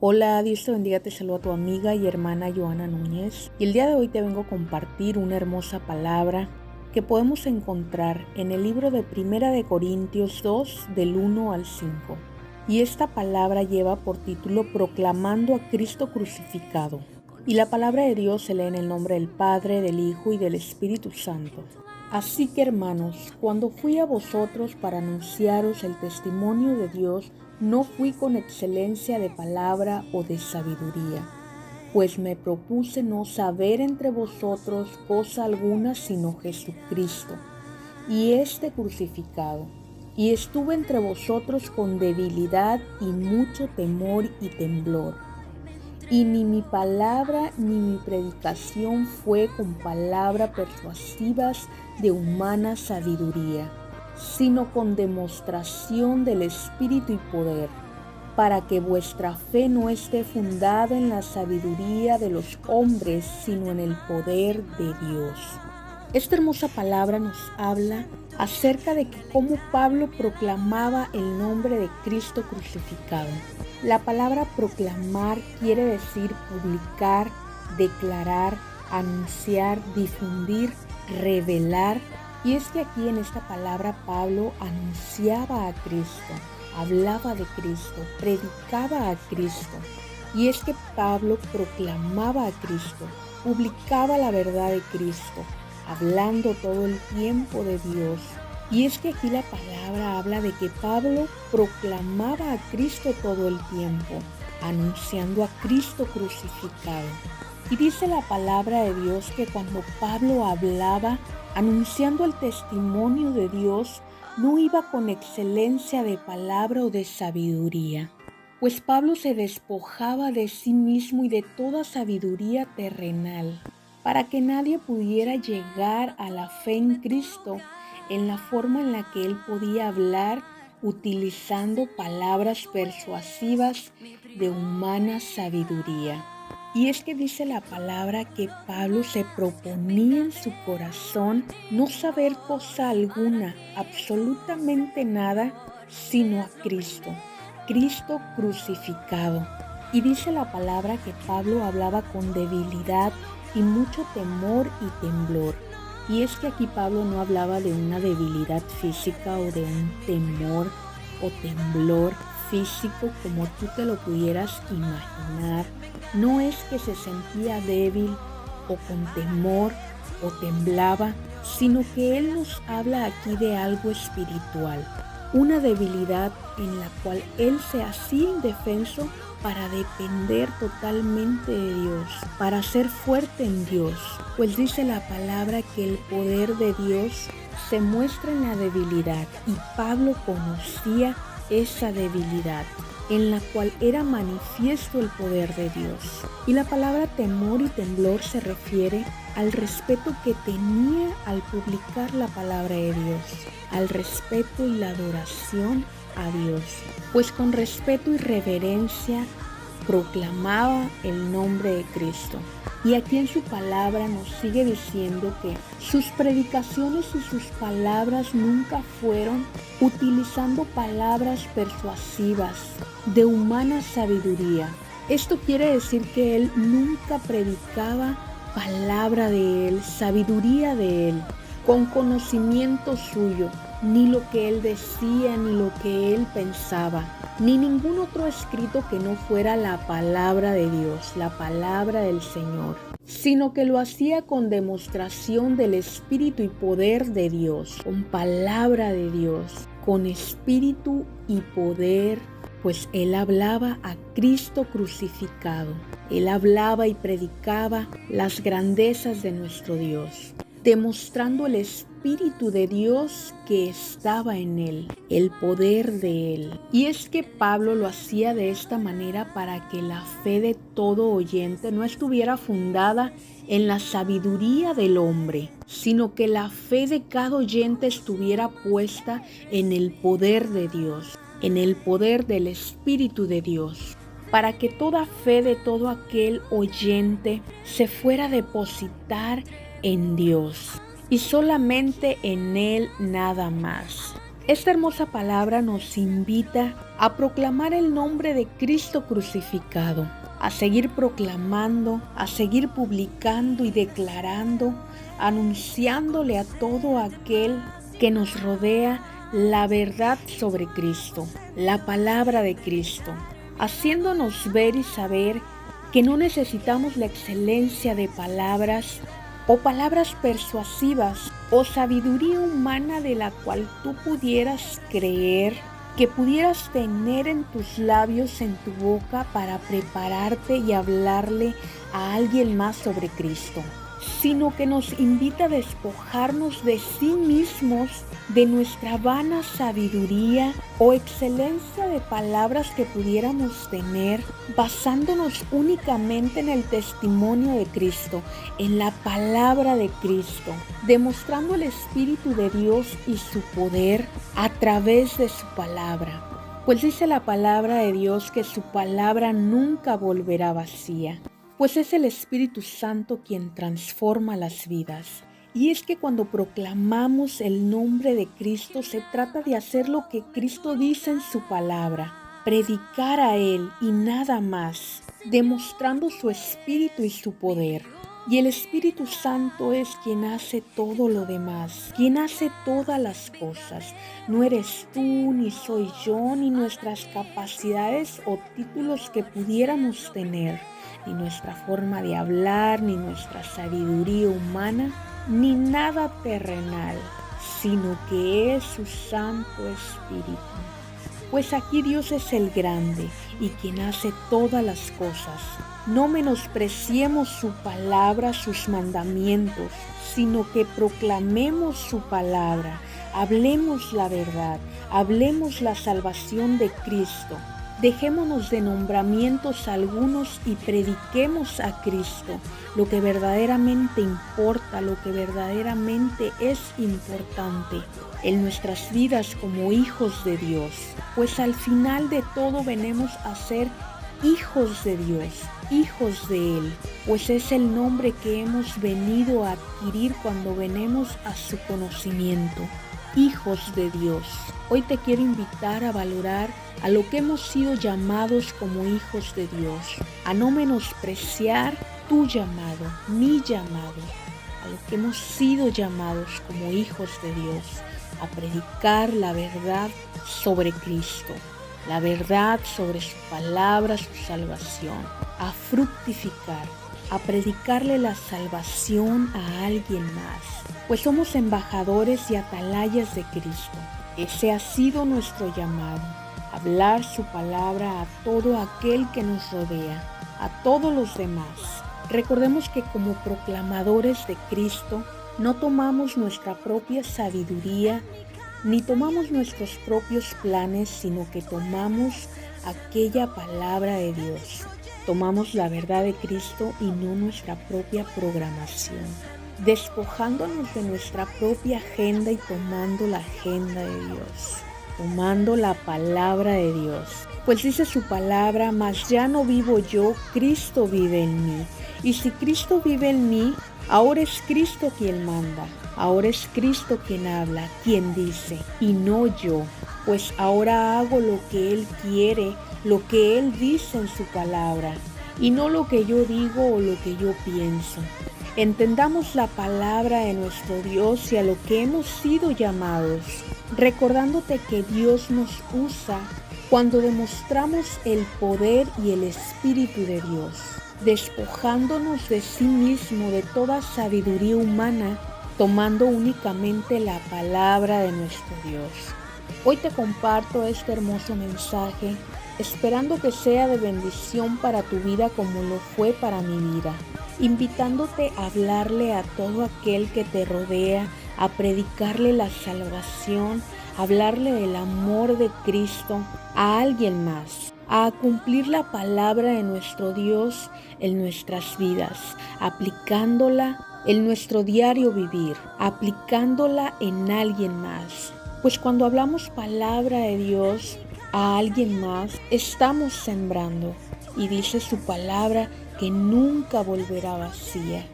Hola, Dios te bendiga, te saluda tu amiga y hermana Joana Núñez. Y el día de hoy te vengo a compartir una hermosa palabra que podemos encontrar en el libro de Primera de Corintios 2, del 1 al 5. Y esta palabra lleva por título Proclamando a Cristo crucificado. Y la palabra de Dios se lee en el nombre del Padre, del Hijo y del Espíritu Santo. Así que, hermanos, cuando fui a vosotros para anunciaros el testimonio de Dios, no fui con excelencia de palabra o de sabiduría, pues me propuse no saber entre vosotros cosa alguna sino Jesucristo y este crucificado. Y estuve entre vosotros con debilidad y mucho temor y temblor. Y ni mi palabra ni mi predicación fue con palabras persuasivas de humana sabiduría, sino con demostración del Espíritu y poder, para que vuestra fe no esté fundada en la sabiduría de los hombres, sino en el poder de Dios. Esta hermosa palabra nos habla acerca de que cómo Pablo proclamaba el nombre de Cristo crucificado. La palabra proclamar quiere decir publicar, declarar, anunciar, difundir, revelar. Y es que aquí en esta palabra Pablo anunciaba a Cristo, hablaba de Cristo, predicaba a Cristo. Y es que Pablo proclamaba a Cristo, publicaba la verdad de Cristo, hablando todo el tiempo de Dios. Y es que aquí la palabra habla de que Pablo proclamaba a Cristo todo el tiempo, anunciando a Cristo crucificado. Y dice la palabra de Dios que cuando Pablo hablaba, anunciando el testimonio de Dios, no iba con excelencia de palabra o de sabiduría, pues Pablo se despojaba de sí mismo y de toda sabiduría terrenal, para que nadie pudiera llegar a la fe en Cristo en la forma en la que él podía hablar utilizando palabras persuasivas de humana sabiduría. Y es que dice la palabra que Pablo se proponía en su corazón no saber cosa alguna, absolutamente nada, sino a Cristo, Cristo crucificado. Y dice la palabra que Pablo hablaba con debilidad y mucho temor y temblor. Y es que aquí Pablo no hablaba de una debilidad física o de un temor o temblor físico como tú te lo pudieras imaginar. No es que se sentía débil o con temor o temblaba, sino que él nos habla aquí de algo espiritual, una debilidad en la cual él se hacía indefenso para depender totalmente de Dios, para ser fuerte en Dios. Pues dice la palabra que el poder de Dios se muestra en la debilidad y Pablo conocía esa debilidad en la cual era manifiesto el poder de Dios. Y la palabra temor y temblor se refiere al respeto que tenía al publicar la palabra de Dios, al respeto y la adoración a Dios, pues con respeto y reverencia proclamaba el nombre de Cristo. Y aquí en su palabra nos sigue diciendo que sus predicaciones y sus palabras nunca fueron utilizando palabras persuasivas de humana sabiduría. Esto quiere decir que él nunca predicaba palabra de él, sabiduría de él, con conocimiento suyo, ni lo que él decía, ni lo que él pensaba, ni ningún otro escrito que no fuera la palabra de Dios, la palabra del Señor, sino que lo hacía con demostración del Espíritu y poder de Dios, con palabra de Dios, con Espíritu y poder, pues él hablaba a Cristo crucificado. Él hablaba y predicaba las grandezas de nuestro Dios, demostrando el Espíritu de Dios que estaba en él, el poder de él. Y es que Pablo lo hacía de esta manera para que la fe de todo oyente no estuviera fundada en la sabiduría del hombre, sino que la fe de cada oyente estuviera puesta en el poder de Dios, en el poder del Espíritu de Dios, para que toda fe de todo aquel oyente se fuera a depositar en Dios y solamente en Él, nada más. Esta hermosa palabra nos invita a proclamar el nombre de Cristo crucificado, a seguir proclamando, a seguir publicando y declarando, anunciándole a todo aquel que nos rodea la verdad sobre Cristo, la palabra de Cristo, haciéndonos ver y saber que no necesitamos la excelencia de palabras o palabras persuasivas o sabiduría humana de la cual tú pudieras creer, que pudieras tener en tus labios, en tu boca, para prepararte y hablarle a alguien más sobre Cristo, sino que nos invita a despojarnos de sí mismos, de nuestra vana sabiduría o excelencia de palabras que pudiéramos tener, basándonos únicamente en el testimonio de Cristo, en la palabra de Cristo, demostrando el Espíritu de Dios y su poder a través de su palabra. Pues dice la palabra de Dios que su palabra nunca volverá vacía, pues es el Espíritu Santo quien transforma las vidas. Y es que cuando proclamamos el nombre de Cristo, se trata de hacer lo que Cristo dice en su palabra, predicar a Él y nada más, demostrando su Espíritu y su poder. Y el Espíritu Santo es quien hace todo lo demás, quien hace todas las cosas. No eres tú, ni soy yo, ni nuestras capacidades o títulos que pudiéramos tener, ni nuestra forma de hablar, ni nuestra sabiduría humana, ni nada terrenal, sino que es su Santo Espíritu. Pues aquí Dios es el grande y quien hace todas las cosas. No menospreciemos su palabra, sus mandamientos, sino que proclamemos su palabra, hablemos la verdad, hablemos la salvación de Cristo. Dejémonos de nombramientos algunos y prediquemos a Cristo, lo que verdaderamente importa, lo que verdaderamente es importante en nuestras vidas como hijos de Dios. Pues al final de todo venimos a ser hijos de Dios, hijos de Él, pues es el nombre que hemos venido a adquirir cuando venimos a su conocimiento. Hijos de Dios. Hoy te quiero invitar a valorar a lo que hemos sido llamados como hijos de Dios, a no menospreciar tu llamado, mi llamado, a lo que hemos sido llamados como hijos de Dios, a predicar la verdad sobre Cristo, la verdad sobre su palabra, su salvación, a fructificar, a predicarle la salvación a alguien más, pues somos embajadores y atalayas de Cristo. Ese ha sido nuestro llamado, hablar su palabra a todo aquel que nos rodea, a todos los demás. Recordemos que como proclamadores de Cristo, no tomamos nuestra propia sabiduría, ni tomamos nuestros propios planes, sino que tomamos aquella palabra de Dios. Tomamos la verdad de Cristo y no nuestra propia programación, despojándonos de nuestra propia agenda y tomando la agenda de Dios, tomando la palabra de Dios. Pues dice su palabra, mas ya no vivo yo, Cristo vive en mí. Y si Cristo vive en mí, ahora es Cristo quien manda, ahora es Cristo quien habla, quien dice, y no yo. Pues ahora hago lo que Él quiere, lo que Él dice en su palabra, y no lo que yo digo o lo que yo pienso. Entendamos la palabra de nuestro Dios y a lo que hemos sido llamados, recordándote que Dios nos usa cuando demostramos el poder y el Espíritu de Dios, despojándonos de sí mismo, de toda sabiduría humana, tomando únicamente la palabra de nuestro Dios. Hoy te comparto este hermoso mensaje, esperando que sea de bendición para tu vida como lo fue para mi vida, invitándote a hablarle a todo aquel que te rodea, a predicarle la salvación, a hablarle del amor de Cristo a alguien más, a cumplir la palabra de nuestro Dios en nuestras vidas, aplicándola en nuestro diario vivir, aplicándola en alguien más. Pues cuando hablamos palabra de Dios a alguien más, estamos sembrando. Y dice su palabra que nunca volverá vacía.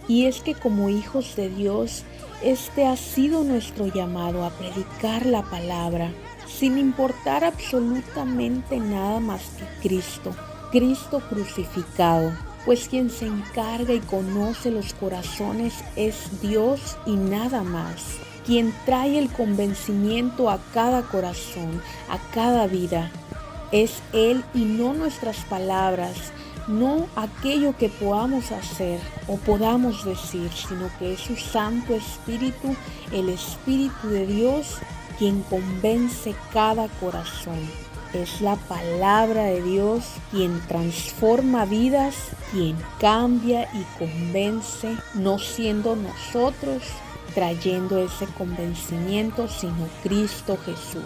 Y es que como hijos de Dios, este ha sido nuestro llamado a predicar la palabra, sin importar absolutamente nada más que Cristo crucificado. Pues quien se encarga y conoce los corazones es Dios y nada más. Quien trae el convencimiento a cada corazón, a cada vida, es Él y no nuestras palabras, no aquello que podamos hacer o podamos decir, sino que es su Santo Espíritu, el Espíritu de Dios, quien convence cada corazón. Es la palabra de Dios quien transforma vidas, quien cambia y convence, no siendo nosotros trayendo ese convencimiento, sino Cristo Jesús.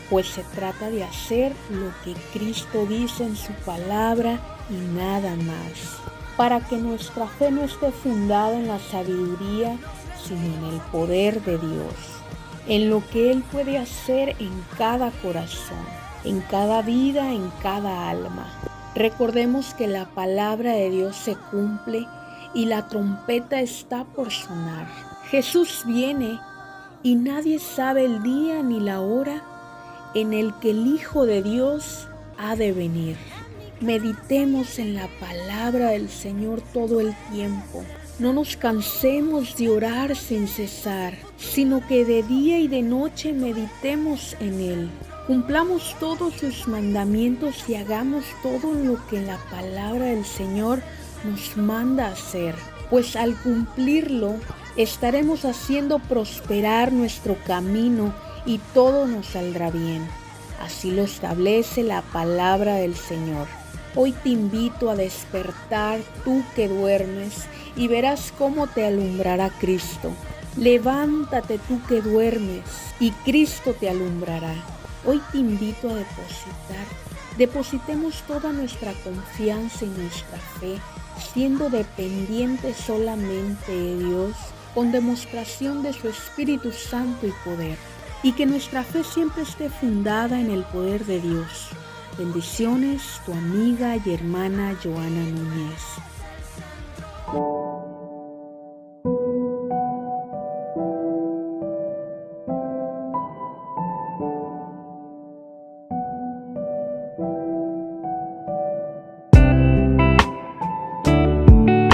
Pues se trata de hacer lo que Cristo dice en su palabra y nada más, para que nuestra fe no esté fundada en la sabiduría, sino en el poder de Dios, en lo que Él puede hacer en cada corazón, en cada vida, en cada alma. Recordemos que la palabra de Dios se cumple y la trompeta está por sonar. Jesús viene y nadie sabe el día ni la hora en el que el Hijo de Dios ha de venir. Meditemos en la palabra del Señor todo el tiempo. No nos cansemos de orar sin cesar, sino que de día y de noche meditemos en Él. Cumplamos todos sus mandamientos y hagamos todo lo que la palabra del Señor nos manda hacer, pues al cumplirlo estaremos haciendo prosperar nuestro camino y todo nos saldrá bien. Así lo establece la palabra del Señor. Hoy te invito a despertar tú que duermes y verás cómo te alumbrará Cristo. Levántate tú que duermes y Cristo te alumbrará. Hoy te invito a depositemos toda nuestra confianza y nuestra fe, siendo dependientes solamente de Dios, con demostración de su Espíritu Santo y poder. Y que nuestra fe siempre esté fundada en el poder de Dios. Bendiciones, tu amiga y hermana Joana Núñez.